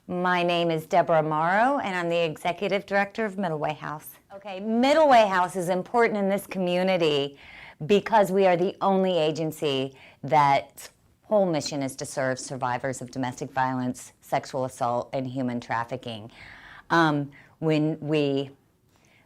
My name is Debra and I'm the Executive Director of Middleway House. Okay, Middleway House is important in this community because we are the only agency that's whole mission is to serve survivors of domestic violence, sexual assault, and human trafficking. When we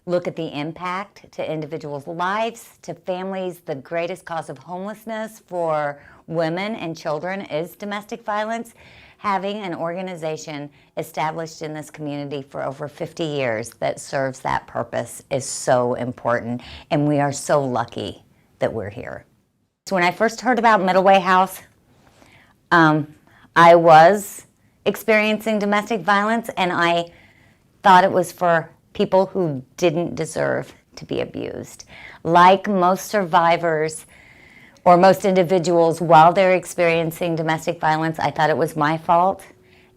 look at the impact to individuals' lives, to families, the greatest cause of homelessness for women and children is domestic violence. Having an organization established in this community for over 50 years that serves that purpose is so important, and we are so lucky that we're here. So when I first heard about Middleway House, I was experiencing domestic violence, and I thought it was for people who didn't deserve to be abused. Like most survivors or most individuals, while they're experiencing domestic violence, I thought it was my fault,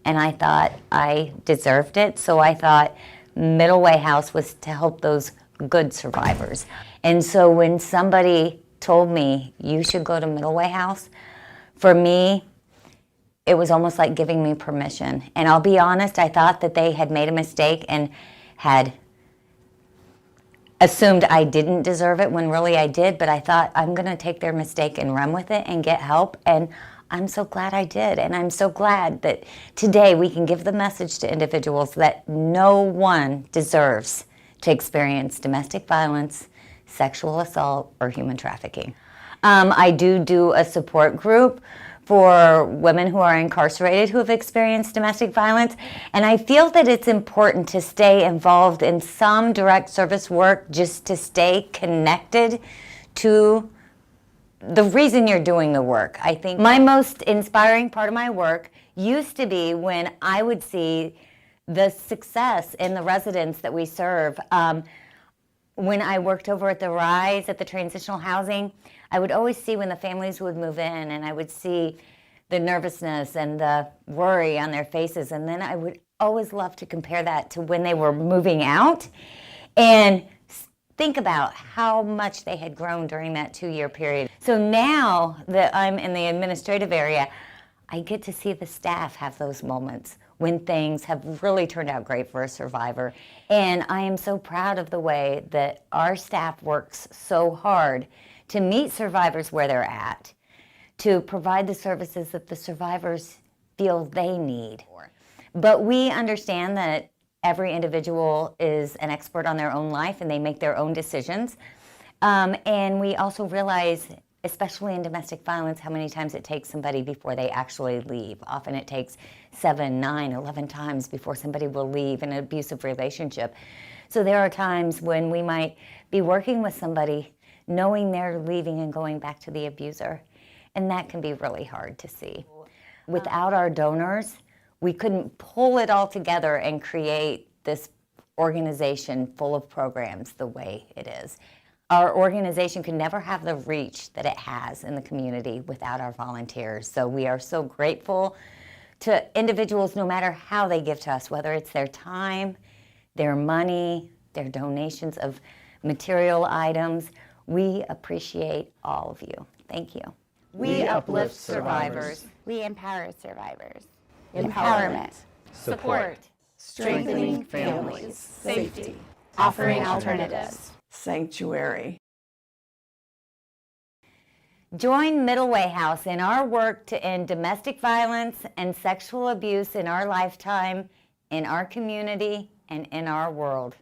and I thought I deserved it. So I thought Middleway House was to help those good survivors. And so when somebody told me, you should go to Middleway House, for me, it was almost like giving me permission. And I'll be honest, I thought that they had made a mistake and had assumed I didn't deserve it when really I did, but I thought I'm gonna take their mistake and run with it and get help, and I'm so glad I did. And I'm so glad that today we can give the message to individuals that no one deserves to experience domestic violence, sexual assault, or human trafficking. I do a support group for women who are incarcerated who have experienced domestic violence. And I feel that it's important to stay involved in some direct service work just to stay connected to the reason you're doing the work. I think my most inspiring part of my work used to be when I would see the success in the residents that we serve. When I worked over at the Rise at the transitional housing, I would always see when the families would move in, and I would see the nervousness and the worry on their faces, and then I would always love to compare that to when they were moving out and think about how much they had grown during that 2-year period. So now that I'm in the administrative area, I get to see the staff have those moments when things have really turned out great for a survivor. And I am so proud of the way that our staff works so hard to meet survivors where they're at, to provide the services that the survivors feel they need. But we understand that every individual is an expert on their own life and they make their own decisions. And we also realize, especially in domestic violence, how many times it takes somebody before they actually leave. Often it takes 7, 9, 11 times before somebody will leave in an abusive relationship. So there are times when we might be working with somebody knowing they're leaving and going back to the abuser. And that can be really hard to see. Without our donors, we couldn't pull it all together and create this organization full of programs the way it is. Our organization could never have the reach that it has in the community without our volunteers. So we are so grateful to individuals no matter how they give to us, whether it's their time, their money, their donations of material items. We appreciate all of you. Thank you. We uplift survivors. We empower survivors. Empowerment. Support. Strengthening families. Safety. Offering alternatives. Sanctuary. Join Middleway House in our work to end domestic violence and sexual abuse in our lifetime, in our community, and in our world.